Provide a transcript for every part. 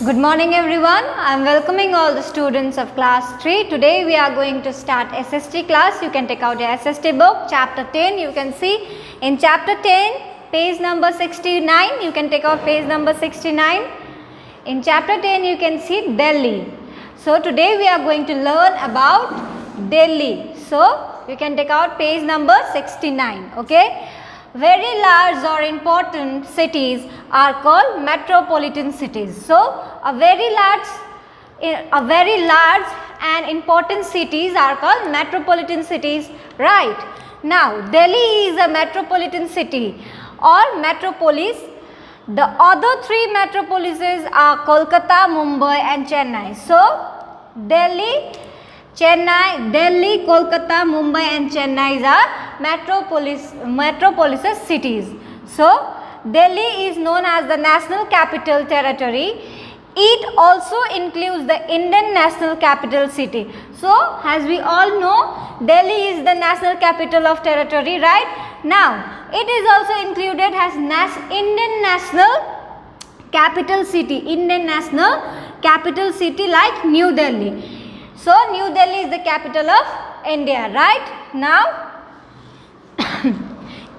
Good morning everyone. I am welcoming all the students of class 3. Today we are going to start SST class. You can take out your SST book, chapter 10. You can see in chapter 10, page number 69. You can take out page number 69. In chapter 10, you can see Delhi. So today we are going to learn about Delhi. So you can take out page number 69. Okay. Very large or important cities are called metropolitan cities. So a very large and important cities are called metropolitan cities, right? Now Delhi is a metropolitan city or metropolis. The other three metropolises are Kolkata, Mumbai and Chennai. So Delhi, Kolkata, Mumbai and Chennai are metropolis cities. So Delhi is known as the National Capital Territory. It also includes the Indian National Capital City. So as we all know, Delhi is the national capital of territory, right? Now it is also included as Indian National Capital City. Indian National Capital City like New Delhi. So New Delhi is the capital of India, right? Now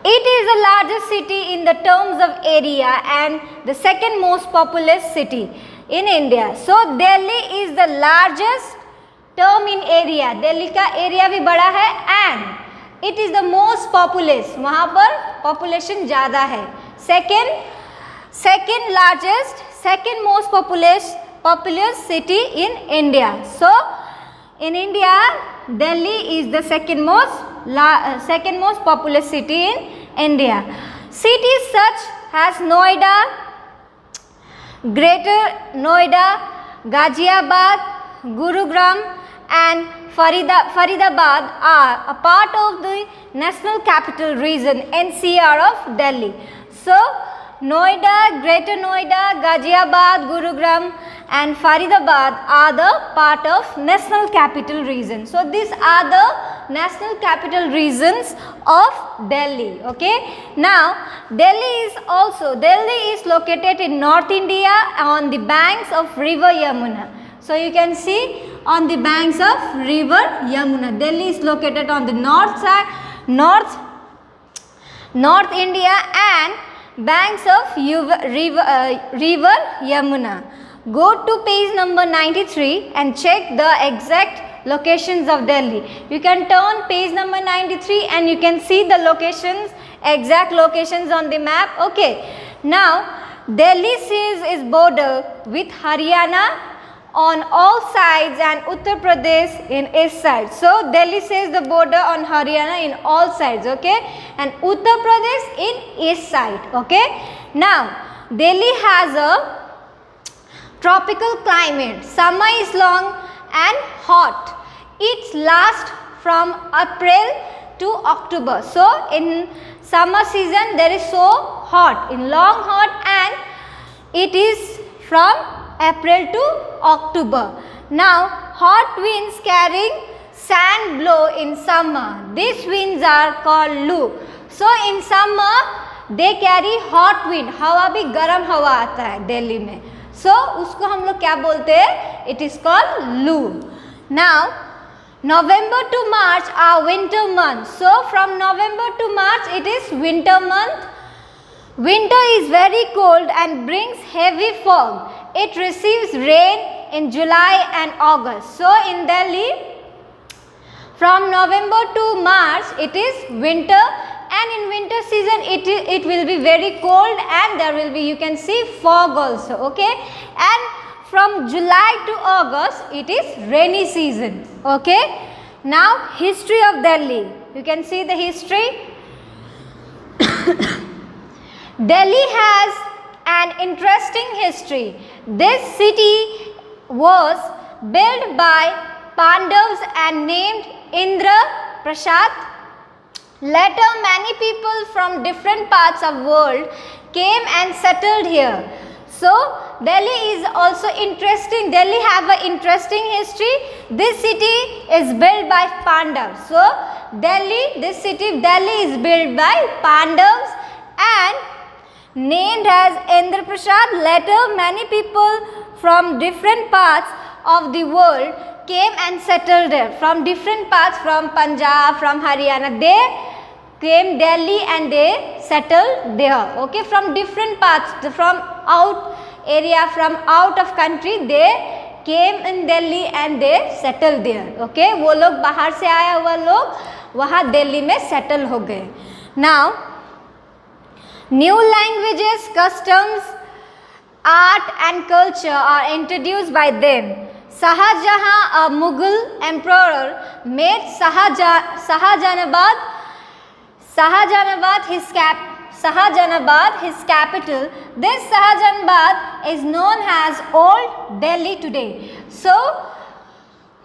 it is the largest city in the terms of area and the second most populous city in India. So Delhi is the largest term in area. Delhi का area भी बड़ा है and it is the most populous. वहाँ पर population ज़्यादा है. Second largest, second most populous city in India. So in India, Delhi is the second most populous city in India. Cities such as Noida, Greater Noida, Ghaziabad, Gurugram and Faridabad are a part of the National Capital Region NCR of Delhi. So Noida, Greater Noida, Ghaziabad, Gurugram and Faridabad are the part of National Capital Region. So these are the National Capital Regions of Delhi. Okay. Now Delhi is located in North India on the banks of river Yamuna. So you can see on the banks of river Yamuna. Delhi is located on the north side, North India and banks of river Yamuna. Go to page number 93 and check the exact locations of Delhi. You can turn page number 93 and you can see the locations, exact locations on the map. Okay. Now Delhi is border with Haryana on all sides and Uttar Pradesh in east side. So Delhi says the border on Haryana in all sides, okay, and Uttar Pradesh in east side, okay. Now Delhi has a tropical climate. Summer is long and hot. It lasts from April to October. So in summer season there is so hot, in long hot, and it is from April to October. Now hot winds carrying sand blow in summer. These winds are called loo. So in summer they carry hot wind. हवा भी गर्म हवा आता है दिल्ली में. So उसको हम लोग क्या बोलते हैं? It is called loo. Now November to March are winter months. So from November to March it is winter month. Winter is very cold and brings heavy fog. It receives rain in July and August. So in Delhi, from November to March, it is winter, and in winter season it will be very cold and there will be, you can see, fog also. Okay, and from July to August it is rainy season. Okay. Now history of Delhi. You can see the history. Delhi has an interesting history. This city was built by Pandavas and named Indra Prasad. Later many people from different parts of world came and settled here. So Delhi is also interesting. Delhi have an interesting history. This city is built by Pandavas. So this city Delhi is built by Pandavas and named as Indra Prasad. Later many people from different parts of the world came and settled there. From different parts, from Punjab, from Haryana, they came Delhi and they settled there. Okay, from different parts, from out area, from out of country, they came in Delhi and they settled there. Okay, वो लोग बाहर से आया हुआ लोग वहाँ दिल्ली में settle हो गए. Now, new languages, customs, art and culture are introduced by them. Shahjahan, a Mughal emperor, made Shahjahanabad his capital. This Shahjahanabad is known as Old Delhi today. So,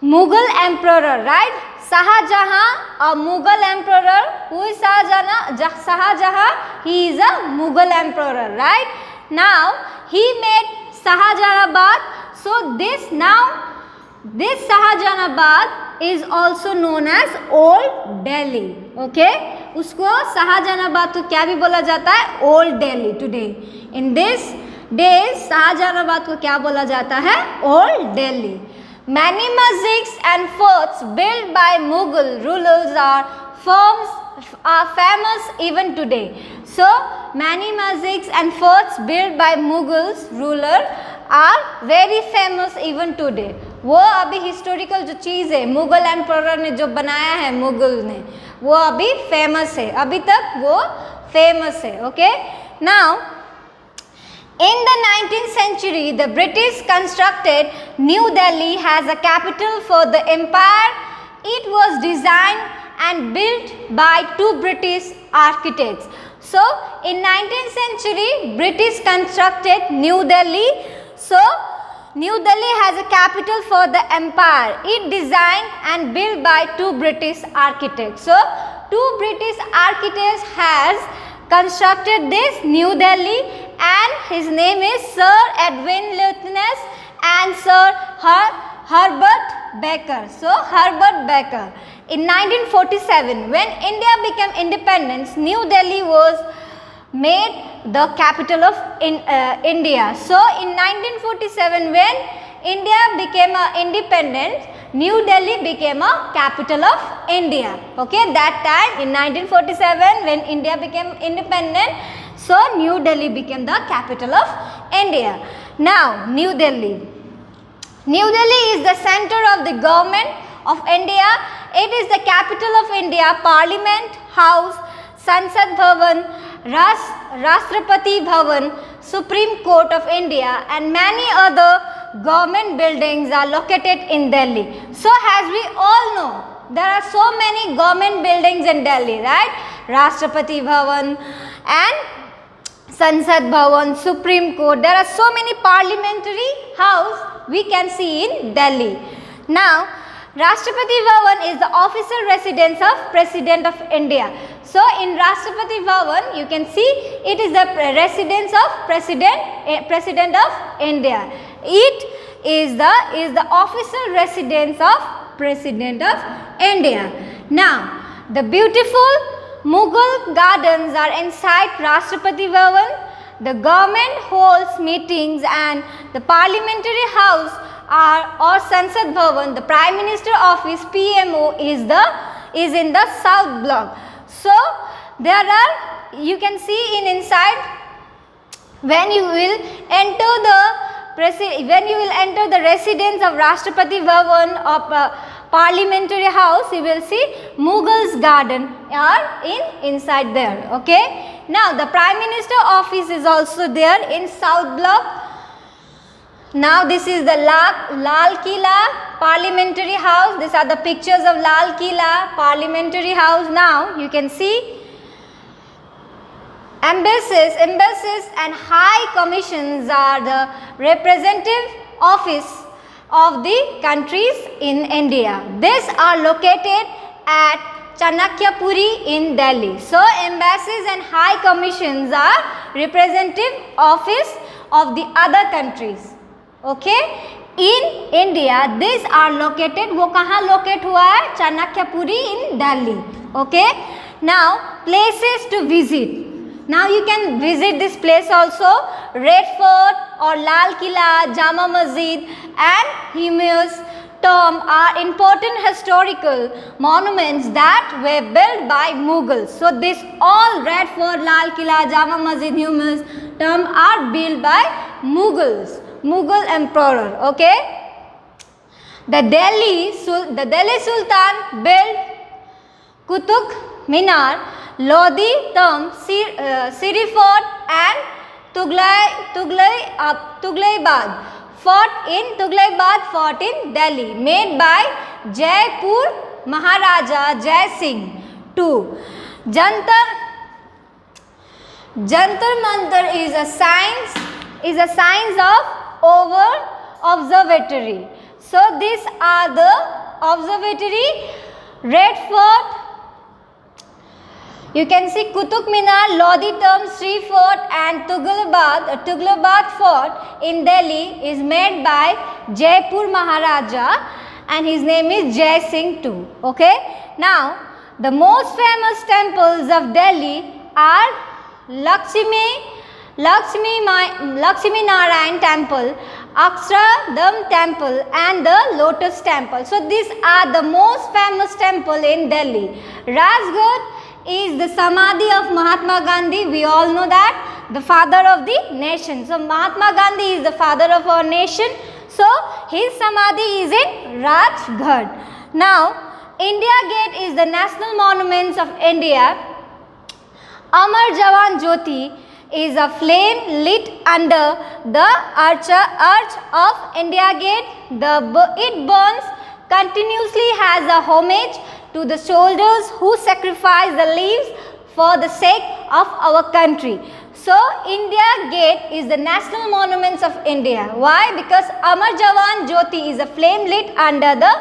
Mughal emperor, right? Shahjahan, a Mughal emperor. Who is Shahjahan? He is a Mughal emperor, right? Now, he made Shahjahanabad. So, this Shahjahanabad is also known as Old Delhi. Okay? उसको शाहजहानाबाद तो क्या भी बोला जाता है? Old Delhi today. In this days Shahjahanabad को क्या बोला जाता है? Old Delhi. Many mosques and forts built by Mughal rulers are famous even today. So many mosques and forts built by Mughals ruler are very famous even today. वो अभी historical जो चीज़ है Mughal emperor ने जो बनाया है मुगल ने वो अभी फेमस है. अभी तक वो फेमस है. Okay, now in the 19th century, the British constructed New Delhi as a capital for the empire. It was designed and built by two British architects. So, in 19th century, British constructed New Delhi. So, New Delhi has a capital for the empire. It designed and built by two British architects. So, two British architects has constructed this New Delhi, and his name is Sir Edwin Lutyens and Sir Herbert Baker. So, Herbert Baker. In 1947, when India became independent, New Delhi was made the capital of India. So, in 1947, when India became independent, New Delhi became a capital of India. Okay, that time in 1947 when India became independent, so New Delhi became the capital of India. Now, New Delhi. New Delhi is the center of the government of India. It is the capital of India. Parliament House, Sansad Bhavan, Rashtrapati Bhavan, Supreme Court of India and many other government buildings are located in Delhi. So, as we all know, there are so many government buildings in Delhi, right? Rashtrapati Bhavan and Sansad Bhavan, Supreme Court. There are so many parliamentary house we can see in Delhi. Now, Rashtrapati Bhavan is the official residence of President of India. So, in Rashtrapati Bhavan, you can see it is the residence of President of India. It is the official residence of President of India. Now, the beautiful Mughal gardens are inside Rashtrapati Bhavan. The government holds meetings and the parliamentary house or Sansad Bhavan, the Prime Minister office PMO is in the south block. So, there are, you can see in inside when you will enter the residence of Rashtrapati Bhavan or parliamentary house, you will see Mughals garden are inside there. Okay. Now, the Prime Minister office is also there in south block. Now, this is the Lal Killa parliamentary house. These are the pictures of Lal Killa parliamentary house. Now, you can see embassies and high commissions are the representative office of the countries in India. These are located at Chanakyapuri in Delhi. So, embassies and high commissions are representative office of the other countries. Okay, in India, these are located. वो कहाँ locate हुआ है? Chanakyapuri in Delhi. Okay. Now, places to visit. Now you can visit this place also, Red Fort or Lal Killa, Jama Masjid and Humayun's tomb are important historical monuments that were built by Mughals. So this all Red Fort, Lal Killa, Jama Masjid, Humayun's tomb are built by Mughals, Mughal emperor. Okay. The Delhi Sultan built Qutub Minar, Lodi tomb, Siri Fort and Tughlaibad Fort in Delhi, made by Jaipur Maharaja Jai Singh II. Jantar Mantar is a science of observatory. So these are the observatory. Red Fort, you can see Qutub Minar, Lodi tomb, Sri Fort and Tughlabad Fort in Delhi is made by Jaipur Maharaja and his name is Jai Singh II. Okay. Now the most famous temples of Delhi are Lakshmi Narayan Temple, Akshardham Temple and the Lotus Temple. So these are the most famous temple in Delhi. Rajghat is the Samadhi of Mahatma Gandhi. We all know that, the father of the nation. So Mahatma Gandhi is the father of our nation. So his Samadhi is in Rajghat. Now India Gate is the national monuments of India. Amar Jawan Jyoti is a flame lit under the arch of India Gate. It burns continuously as a homage to the soldiers who sacrificed their lives for the sake of our country. So India Gate is the national monuments of India. Why? Because Amar Jawan Jyoti is a flame lit under the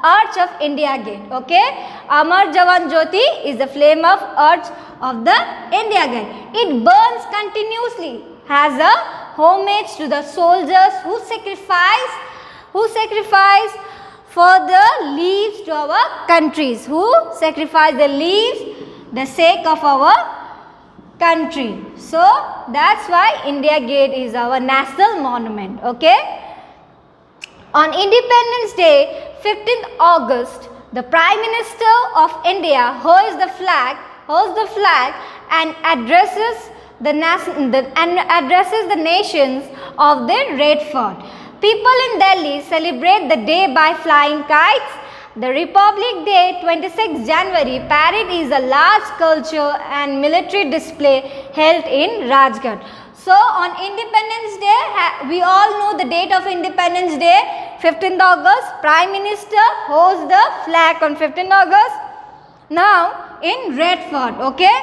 arch of India Gate. Okay, Amar Jawan Jyoti is the flame of arch of the India Gate. It burns continuously as a homage to the soldiers who sacrifice for the lives to our countries, who sacrifice their lives the sake of our country. So that's why India Gate is our national monument. Okay. On Independence Day, 15th August, the Prime Minister of India hoists the flag and addresses the nations of the Red Fort. People in Delhi celebrate the day by flying kites. The Republic Day, 26 January parade is a large culture and military display held in Rajghat. So on Independence Day, we all know the date of Independence Day, 15th August. Prime Minister hoists the flag on 15th August. Now in Red Fort. Okay.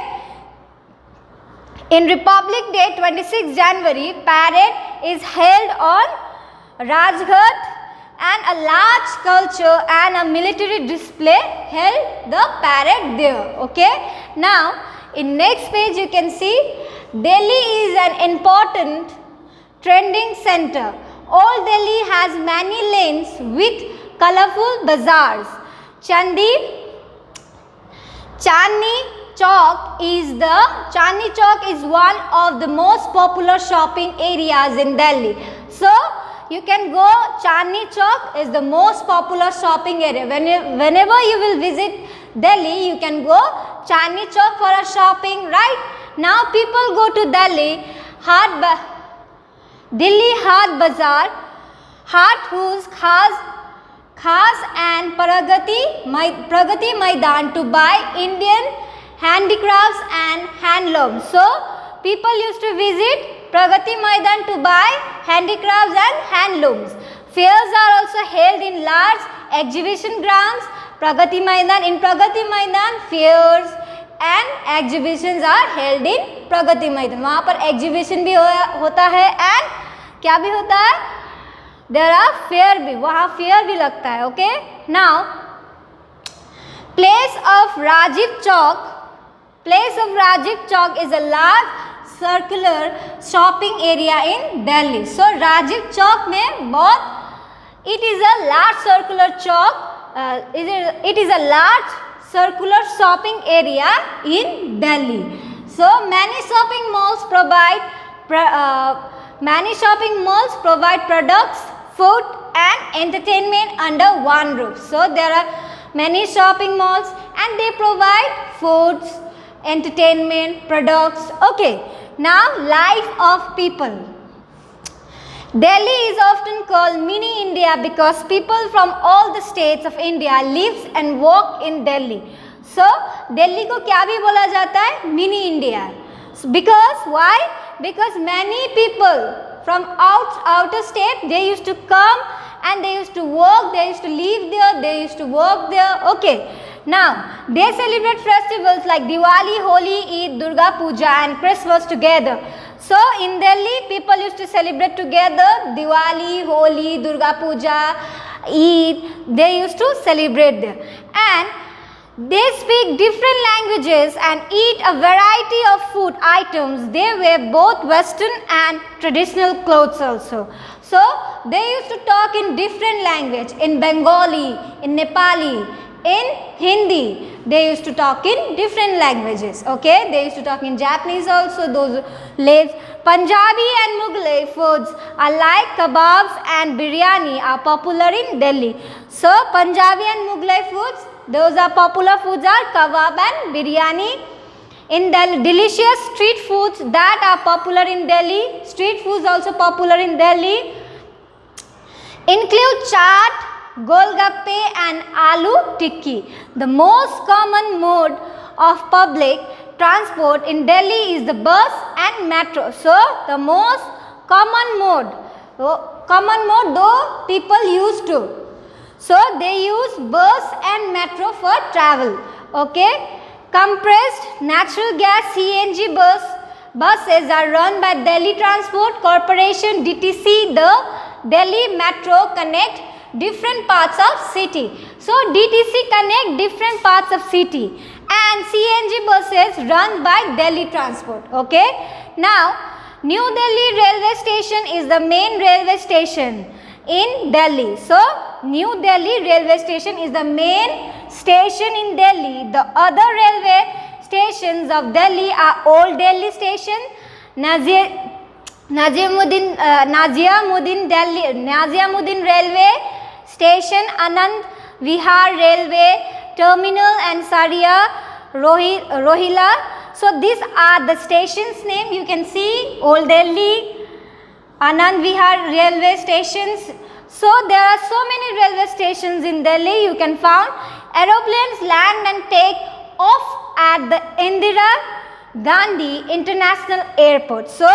In Republic Day, 26 January parade is held on Rajghat and a large culture and a military display held the parade there. Okay. Now in next page you can see Delhi is an important trending center. Old Delhi has many lanes with colorful bazaars. Chandni Chowk is one of the most popular shopping areas in Delhi. So you can go, Chandni Chowk is the most popular shopping area. Whenever you will visit Delhi, you can go Chandni Chowk for a shopping, right? Now people go to Delhi Haat Bazaar, Haat whose Khas and Pragati Maidan to buy Indian handicrafts and handlooms. So people used to visit Pragati Maidan to buy handicrafts and handlooms. Fairs are also held in large exhibition grounds. In Pragati Maidan fairs and exhibitions are held in Pragati Maidan. वहाँ पर exhibition भी होता है and क्या भी होता है? There are fair भी, वहाँ fair भी लगता है. Okay. Now place of Rajiv Chowk is a large circular shopping area in Delhi. So Rajiv Chowk में बहुत, it is a large circular chowk. It is a large circular shopping area in Delhi. So many shopping malls provide products, food and entertainment under one roof. So there are many shopping malls and they provide foods, entertainment, products. Okay, now life of people. Delhi is often called mini India because people from all the states of India lives and work in Delhi. So Delhi को क्या भी बोला जाता है? Mini India. Because why? Because many people from outer state, they used to come and they used to work, they used to live there, they used to work there. Okay, now they celebrate festivals like Diwali, Holi, Eid, Durga Puja and Christmas together. So in Delhi, people used to celebrate together Diwali, Holi, Durga Puja, Eid. They used to celebrate there, and they speak different languages and eat a variety of food items. They wear both Western and traditional clothes also. So they used to talk in different language, in Bengali, in Nepali, in Hindi. They used to talk in different languages. Okay, they used to talk in Japanese also. Those lives. Punjabi and Mughlai foods are like kebabs and biryani are popular in Delhi. So Punjabi and Mughlai foods, those are popular foods are kebab and biryani. In Delhi, delicious street foods that are popular in Delhi. Street foods also popular in Delhi include chaat, golgappe and aloo tikki. The most common mode of public transport in Delhi is the bus and metro. So the most common mode though people used to. So they use bus and metro for travel. Okay, compressed natural gas CNG buses are run by Delhi Transport Corporation DTC. The Delhi Metro connect different parts of city. So DTC connect different parts of city and CNG buses run by Delhi Transport. Okay, now New Delhi railway station is the main railway station in Delhi. So New Delhi railway station is the main station in Delhi. The other railway stations of Delhi are Old Delhi Station, Nazimuddin Railway Station, Anand Vihar Railway Terminal and Saria Rohila. So these are the stations name. You can see Old Delhi, Anand Vihar railway stations. So there are so many railway stations in Delhi. You can find aeroplanes land and take off at the Indira Gandhi International Airport. So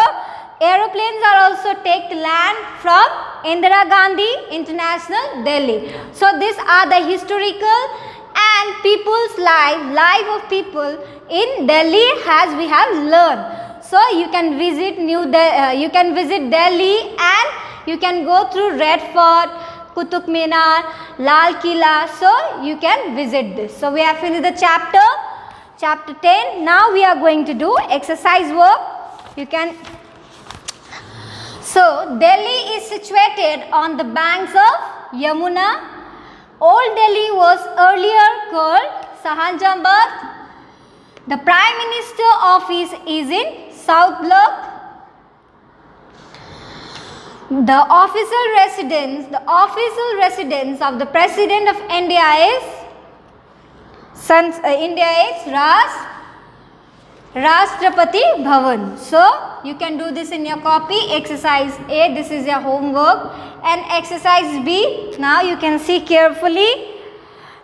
aeroplanes are also take land from Indira Gandhi International Delhi. So these are the historical and people's life of people in Delhi as we have learned. So you can visit Delhi and you can go through Red Fort, Qutub Minar, Lal Killa. So you can visit this. So we have finished the chapter 10. Now we are going to do exercise work. So Delhi is situated on the banks of Yamuna. Old Delhi was earlier called Sahanjambad. The Prime Minister office is in South Block. The official residence of the President of India is Rashtrapati Bhavan. So you can do this in your copy. Exercise A, this is your homework, and exercise B. Now you can see carefully.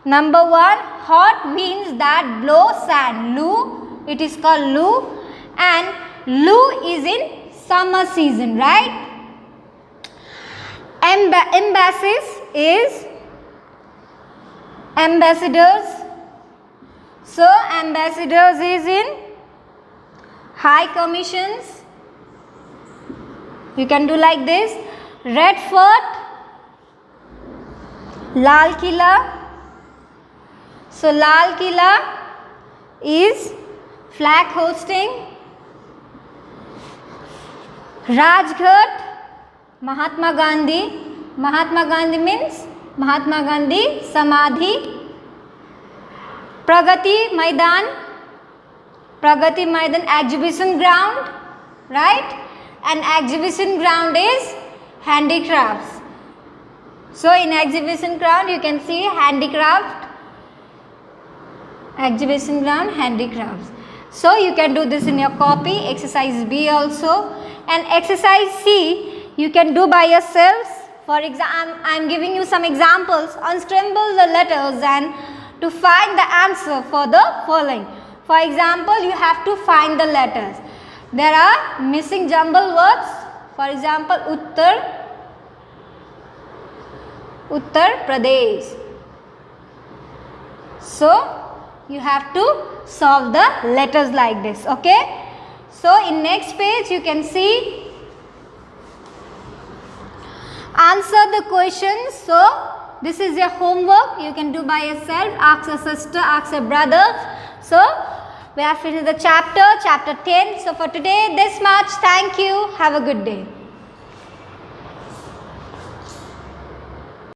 Number 1, hot winds that blow sand. Lu, it is called Lu, and Lu is in summer season, right? Embassies is ambassadors. So ambassadors is in high commissions. You can do like this. Red Fort, Lal Killa. So Lal Killa is flag hosting. Rajghat, Mahatma Gandhi. Mahatma Gandhi means Mahatma Gandhi Samadhi. Pragati Maidan, Pragati Maidan exhibition ground, right? And exhibition ground is handicrafts. So in exhibition ground you can see handicraft, exhibition ground, handicrafts. So you can do this in your copy, exercise B also, and exercise C you can do by yourselves. For example, I am giving you some examples. Unscramble the letters and to find the answer for the following. For example, you have to find the letters. There are missing jumble words. For example, Uttar Pradesh. So you have to solve the letters like this. Okay. So in next page you can see answer the questions. So this is your homework. You can do by yourself. Ask a sister, ask a brother. So we have finished the chapter 10. So for today this much. Thank you. Have a good day.